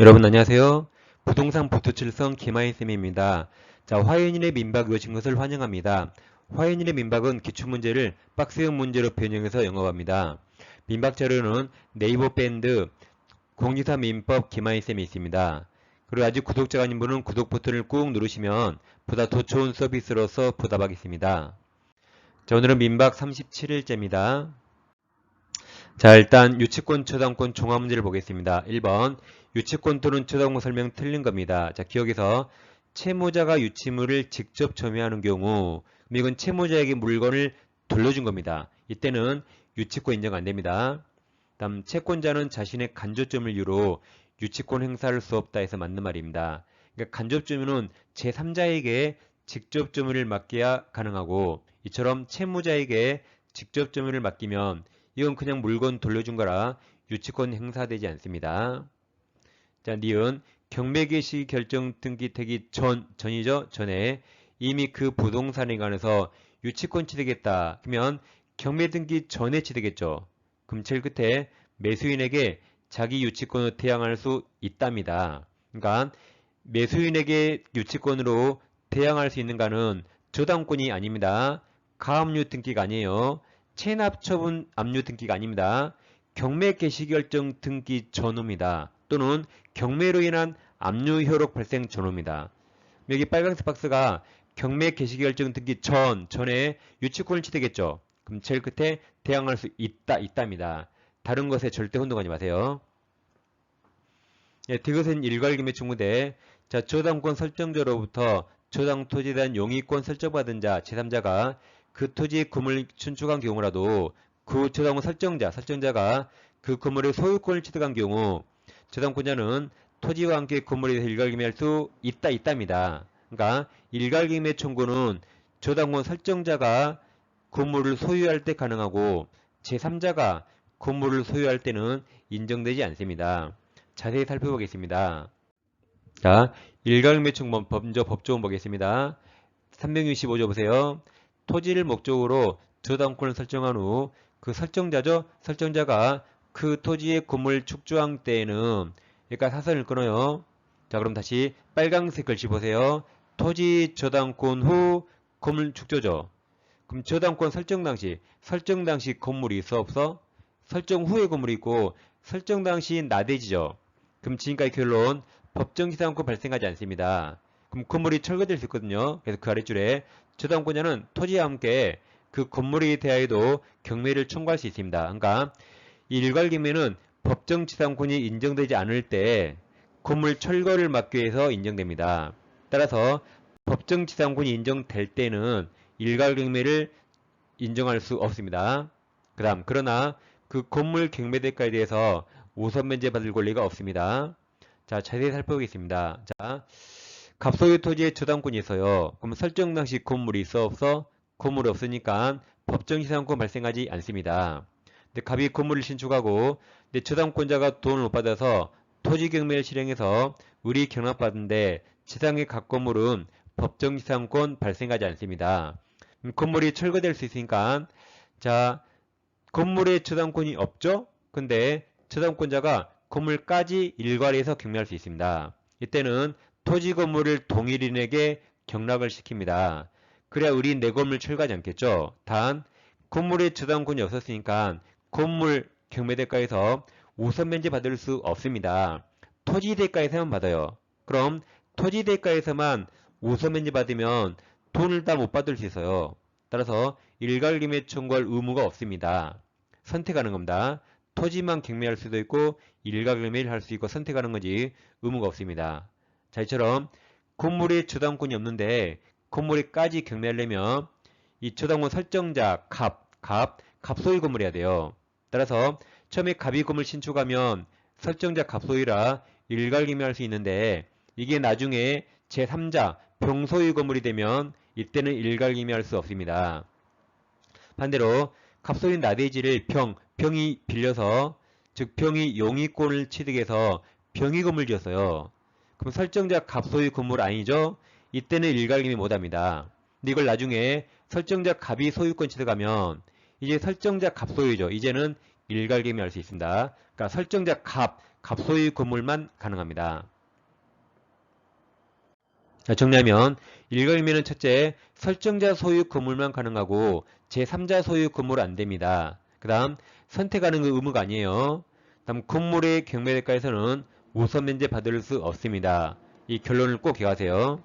여러분 안녕하세요. 부동산 부투칠성 김하인쌤입니다. 자, 화연인의 민박 오신 것을 환영합니다. 화연인의 민박은 기출문제를 박스형 문제로 변형해서 영업합니다. 민박 자료는 네이버 밴드 공지사 민법 김하인쌤이 있습니다. 그리고 아직 구독자가 아닌 분은 구독 버튼을 꾹 누르시면 보다 더 좋은 서비스로서 보답하겠습니다. 자, 오늘은 민박 37일째입니다. 자, 일단 유치권 저당권 종합문제를 보겠습니다. 1번 유치권 또는 저당권 설명 틀린 겁니다. 자, 기억에서 채무자가 유치물을 직접 점유하는 경우 그럼 이건 채무자에게 물건을 돌려준 겁니다. 이때는 유치권 인정 안됩니다. 다음 채권자는 자신의 간접점을 이유로 유치권 행사할 수 없다 해서 맞는 말입니다. 그러니까 간접점유는 제3자에게 직접 점유를 맡겨야 가능하고 이처럼 채무자에게 직접 점유를 맡기면 이건 그냥 물건 돌려준 거라 유치권 행사되지 않습니다. 자, 니은 경매 개시 결정 등기되기 전이죠. 전에 이미 그 부동산에 관해서 유치권 취득했다. 그러면 경매 등기 전에 취득했죠. 그럼 제일 끝에 매수인에게 자기 유치권을 대항할 수 있답니다. 그러니까 매수인에게 유치권으로 대항할 수 있는가는 저당권이 아닙니다. 가압류 등기가 아니에요. 체납처분 압류 등기가 아닙니다. 경매 개시결정 등기 전후입니다. 또는 경매로 인한 압류 효력 발생 전후입니다. 여기 빨간색 박스가 경매 개시결정 등기 전에 유치권을 취득했죠. 그럼 제일 끝에 대항할 수 있답니다. 다른 것에 절대 혼동하지 마세요. 예, 디귿은 일괄기매 충분대. 자, 저당권 설정자로부터 저당 토지에 대한 용의권 설정받은 자, 제3자가 그 토지의 건물을 신축한 경우라도 그 저당권 설정자가 그 건물의 소유권을 취득한 경우 저당권자는 토지와 함께 건물에 대해서 일괄기매할 수 있답니다. 그러니까 일괄기매 청구는 저당권 설정자가 건물을 소유할 때 가능하고 제3자가 건물을 소유할 때는 인정되지 않습니다. 자세히 살펴보겠습니다. 자, 일괄매축 먼저 법조문 보겠습니다. 365조 보세요. 토지를 목적으로 저당권을 설정한 후 그 설정자죠. 설정자가 그 토지의 건물 축조한 때에는 여기까지 사선을 끊어요. 자, 그럼 다시 빨간색 글씨 보세요. 토지 저당권 후 건물 축조죠. 그럼 저당권 설정 당시 건물이 있어 없어? 설정 후에 건물이 있고 설정 당시 나대지죠. 그럼 지금까지 결론 법정지상권 발생하지 않습니다. 그럼 건물이 철거될 수 있거든요. 그래서 그 아랫줄에 저당권자는 토지와 함께 그 건물에 대하여도 경매를 청구할 수 있습니다. 그러니까 이 일괄경매는 법정지상권이 인정되지 않을 때 건물 철거를 막기 위해서 인정됩니다. 따라서 법정지상권이 인정될 때는 일괄경매를 인정할 수 없습니다. 그러나 그 건물 경매대가에 대해서 우선 면제 받을 권리가 없습니다. 자, 자세히 살펴보겠습니다. 자, 갑소유 토지에 저당권이 있어요. 그럼 설정 당시 건물이 있어 없어? 건물이 없으니까 법정시상권 발생하지 않습니다. 근데 갑이 건물을 신축하고 근데 저당권자가 돈을 못 받아서 토지 경매를 실행해서 의리 경납받은데 지상의 각 건물은 법정시상권 발생하지 않습니다. 건물이 철거될 수 있으니까 자, 건물에 저당권이 없죠? 근데 저당권자가 건물까지 일괄해서 경매할 수 있습니다. 이때는 토지 건물을 동일인에게 경락을 시킵니다. 그래야 우리 내 건물 철거하지 않겠죠? 단 건물에 저당권이 없었으니까 건물 경매대가에서 우선 면제 받을 수 없습니다. 토지 대가에서만 받아요. 그럼 토지 대가에서만 우선 면제 받으면 돈을 다 못 받을 수 있어요. 따라서 일괄경매 청구할 의무가 없습니다. 선택하는 겁니다. 토지만 경매할 수도 있고 일괄경매를 할 수 있고 선택하는 거지 의무가 없습니다. 자, 이처럼 건물에 저당권이 없는데 건물에까지 경매하려면 이 저당권 설정자 갑소유 건물이어야 돼요. 따라서 처음에 갑이 건물 신축하면 설정자 갑소유라 일괄경매할 수 있는데 이게 나중에 제3자 병소유 건물이 되면 이때는 일괄경매할 수 없습니다. 반대로 갑소유 나대지를 병이 빌려서 즉 병이 용의권을 취득해서 병이 건물 지었어요. 그럼 설정자 갑소유 건물 아니죠? 이때는 일괄경매 못합니다. 근데 이걸 나중에 설정자 갑이 소유권 취득하면 이제 설정자 갑소유죠. 이제는 일괄개미할 수 있습니다. 그러니까 설정자 갑 소유 건물만 가능합니다. 자, 정리하면 일괄개미는 첫째, 설정자 소유 건물만 가능하고 제3자 소유 건물 안됩니다. 그 다음 선택하는 거 의무가 아니에요. 다음 건물의 경매대가에서는 우선 면제 받을 수 없습니다. 이 결론을 꼭 기억하세요.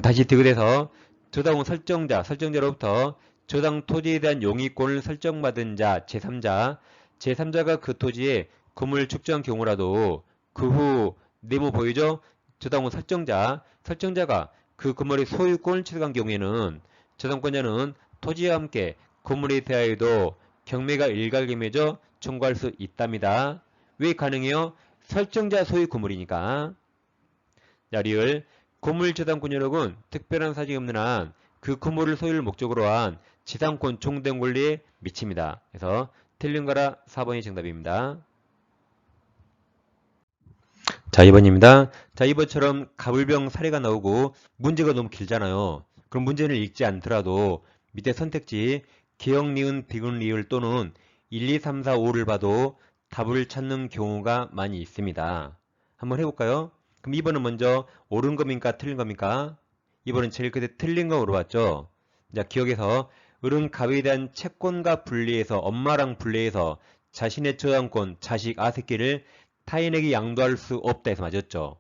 다시 디귿에서 저당 설정자로부터 저당 토지에 대한 용의권을 설정받은 자, 제3자가 그 토지에 건물을 축적한 경우라도 그 후 네모 보이죠? 저당권 설정자가 그 건물의 소유권을 취득한 경우에는 저당권자는 토지와 함께 건물에 대하여도 경매가 일괄경매죠. 청구할 수 있답니다. 왜 가능해요? 설정자 소유 건물이니까. 자, 리을 건물 저당권 여력은 특별한 사정이 없는 한 그 건물을 소유를 목적으로 한 지상권 종된 권리에 미칩니다. 그래서 틀린 거라 4번이 정답입니다. 자, 2번입니다. 자, 2번처럼 가불병 사례가 나오고 문제가 너무 길잖아요. 그럼 문제를 읽지 않더라도 밑에 선택지 기역, 니은, 디귿, 리을 또는 1, 2, 3, 4, 5를 봐도 답을 찾는 경우가 많이 있습니다. 한번 해볼까요? 그럼 2번은 먼저 옳은 겁니까? 틀린 겁니까? 2번은 제일 끝에 틀린 거 물어봤죠? 자, 기억에서 을은 갑에 대한 채권과 분리해서 엄마랑 분리해서 자신의 저당권, 자식, 아새끼를 타인에게 양도할 수 없다 해서 맞았죠?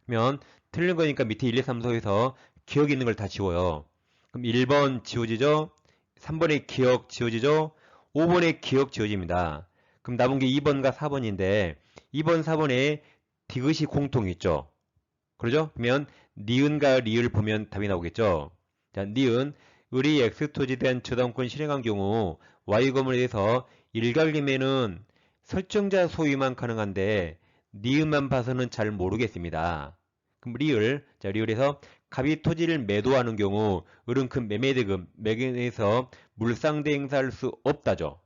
그러면 틀린 거니까 밑에 1, 2, 3, 4에서 기억이 있는 걸 다 지워요. 그럼 1번 지워지죠? 3번의 기억 지워지죠? 5번의 기억 지워집니다. 그럼 남은 게 2번과 4번인데 2번, 4번에 디귿이 공통이 있죠? 그러죠? 그러면 니은과 리을 보면 답이 나오겠죠? 자, 니은 을이 X토지에 대한 저당권 실행한 경우 Y 건물에 대해서 일괄림에는 설정자 소유만 가능한데 니은만 봐서는 잘 모르겠습니다. 그럼 리을, 자, 리을에서 갑이 토지를 매도하는 경우 을은 그 매매대금, 매매에서 물상대 행사할 수 없다죠.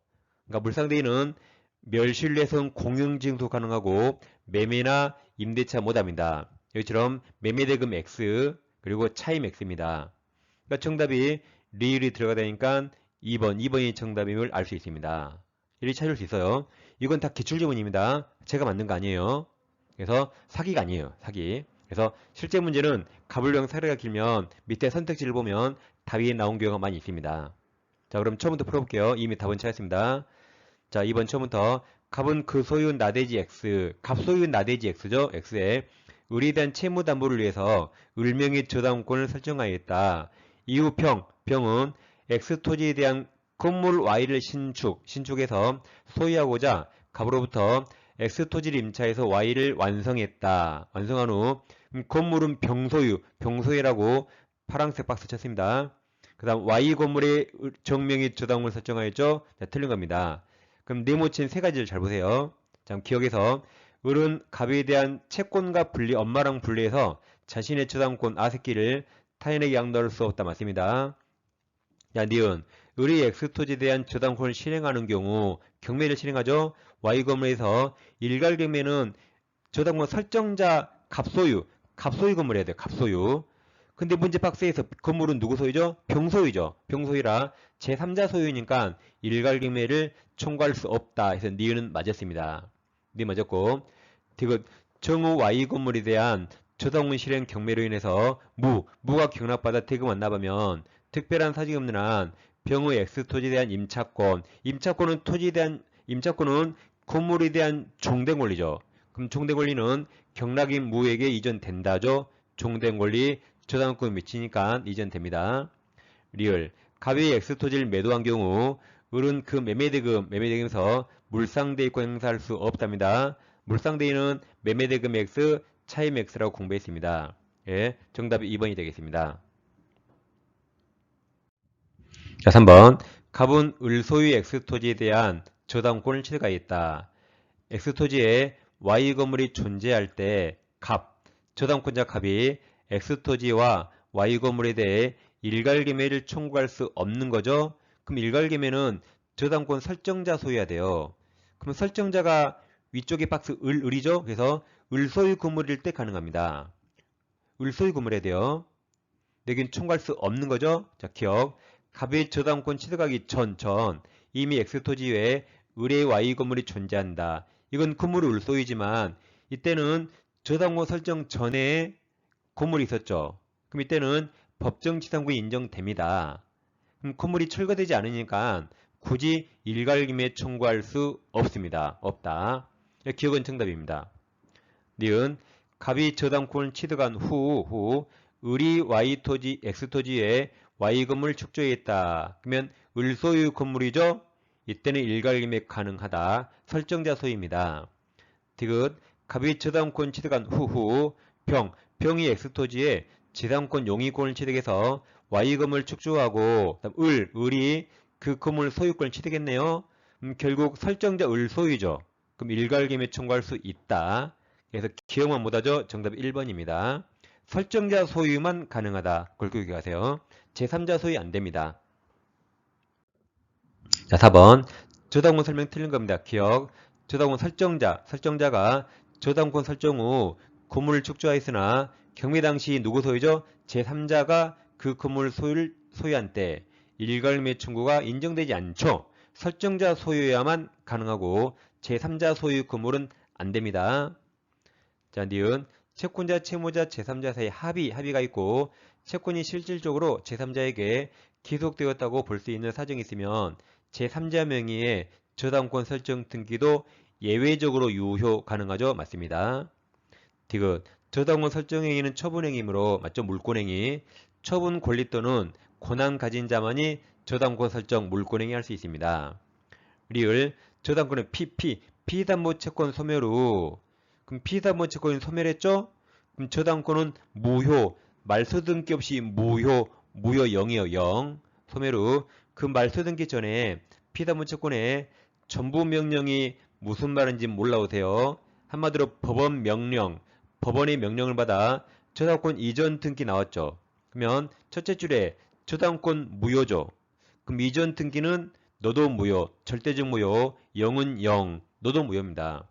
그러니까 물상대는 멸실례손 공용징수 가능하고 매매나 임대차 못합니다. 여기처럼 매매대금 X 그리고 차임 X입니다. 그러니까 정답이 리을이 들어가다니까 2번이 정답임을 알 수 있습니다. 이렇게 찾을 수 있어요. 이건 다 기출지문입니다. 제가 만든 거 아니에요. 그래서 사기가 아니에요. 사기. 그래서 실제 문제는 가불령 사례가 길면 밑에 선택지를 보면 답이 나온 경우가 많이 있습니다. 자, 그럼 처음부터 풀어볼게요. 이미 답은 찾았습니다. 자, 2번 처음부터 갑은 그 소유 나대지 X, 갑 소유 나대지 X죠. X에 을에 대한 채무담보를 위해서 을명의 저당권을 설정하였다. 이후 병은 X토지에 대한 건물 Y를 신축해서 소유하고자 갑으로부터 X토지를 임차해서 Y를 완성했다. 완성한 후 건물은 병소유라고 파란색 박스 쳤습니다. 그 다음 Y 건물의 정명의 저당권을 설정하였죠. 자, 틀린 겁니다. 그럼 네모친 세 가지를 잘 보세요. 자, 기억에서 을은 갑에 대한 채권과 분리, 엄마랑 분리해서 자신의 저당권 아새끼를 타인에게 양도할 수 없다. 맞습니다. 야, 니은 을이 X토지에 대한 저당권을 실행하는 경우 경매를 실행하죠. Y 건물에서 일괄경매는 저당권 설정자 갑소유 건물 해야 돼요. 갑소유. 근데 문제 박스에서 건물은 누구 소유죠? 병소유죠. 병소유라 제3자 소유니까 일괄경매를 청구할 수 없다 해서 니은은 맞았습니다. 니 맞았고 디귿 정우 Y 건물에 대한 저당권 실행 경매로 인해서 무가 경락받아 대금 안 나가면 특별한 사정이 없는 한 병의 X토지에 대한 임차권은 건물에 대한 종된 권리죠. 그럼 종된 권리는 경락인 무에게 이전된다죠. 종된 권리 저당권 미치니까 이전됩니다. 리을 갑이 X토지를 매도한 경우 을은 그 매매대금에서 물상대입권 행사할 수 없답니다. 물상대인은 매매대금 X, 차임 X라고 공부했습니다. 예, 정답이 2번이 되겠습니다. 자, 3번 갑은 을 소유 X토지에 대한 저당권을 취득하였다. X토지에 Y 건물이 존재할 때 저당권자 갑이 X토지와 Y 건물에 대해 일괄경매를 청구할 수 없는 거죠. 그럼 일괄경매는 저당권 설정자 소유해야 돼요. 그럼 설정자가 위쪽에 박스 을이죠. 그래서 을 소유 건물일 때 가능합니다. 을 소유 건물해야 돼요. 여긴 청구할 수 없는 거죠. 자, 기억. 갑의 저당권 취득하기 전 이미 X토지 외에 을의 Y 건물이 존재한다. 이건 건물이 을소이지만 이때는 저당권 설정 전에 건물이 있었죠. 그럼 이때는 법정 지상권이 인정됩니다. 그럼 건물이 철거되지 않으니까 굳이 일괄임해 청구할 수 없습니다. 없다. 기억은 정답입니다. 니은 갑이 저당권을 취득한 후 을이 Y 토지, X 토지에 Y 건물을 축조했다. 그러면 을 소유 건물이죠? 이때는 일괄임해 가능하다. 설정자 소유입니다. 디귿 갑이 저당권 취득한 후 병이 X 토지에 지상권 용의권을 취득해서 Y 건물 축조하고 을이 그 건물 소유권을 취득했네요. 결국 설정자 을 소유죠. 그럼 일괄임해 청구할 수 있다. 그래서 기억만 못하죠? 정답 1번입니다. 설정자 소유만 가능하다. 골고 기억하세요. 제3자 소유 안됩니다. 자, 4번 저당권 설명 틀린 겁니다. 기억. 저당권 설정자가 저당권 설정 후 건물을 축조하였으나 경매 당시 누구 소유죠? 제3자가 그 건물 소유를 소유한 때 일괄임해 청구가 인정되지 않죠. 설정자 소유여야만 가능하고 제3자 소유 건물은 안됩니다. 자, 니은 채권자, 채무자, 제3자 사이 합의가 있고 채권이 실질적으로 제3자에게 기속되었다고 볼 수 있는 사정이 있으면 제3자 명의의 저당권 설정 등기도 예외적으로 유효 가능하죠? 맞습니다. 디귿 저당권 설정행위는 처분행위이므로 맞죠? 물권행위. 처분 권리 또는 권한 가진 자만이 저당권 설정 물권행위 할 수 있습니다. 리을 저당권은 피담보 채권 소멸 후 그럼 피담보 채권이 소멸했죠? 그럼 저당권은 무효 말소등기 없이 무효 0이에요. 0 소멸 후 그 말소등기 전에 피담보 채권의 전부 명령이 무슨 말인지 몰라오세요. 한마디로 법원의 명령을 받아 저당권 이전 등기 나왔죠. 그러면 첫째 줄에 저당권 무효죠. 그럼 이전 등기는 너도 무효, 절대적 무효, 0은 0, 너도 무효입니다.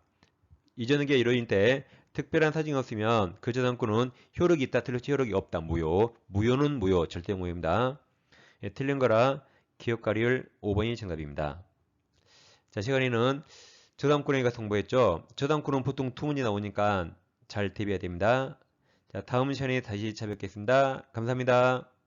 이전 등기가 이루어질 때 특별한 사정이 없으면 그 저당권은 효력이 있다, 틀렸지 효력이 없다, 무효는 무효, 절대 무효입니다. 예, 틀린 거라 기억가리을 5번이 정답입니다. 자, 시간에는 저당권행위가 성보했죠. 저당권은 보통 투문이 나오니까 잘 대비해야 됩니다. 자, 다음 시간에 다시 찾아뵙겠습니다. 감사합니다.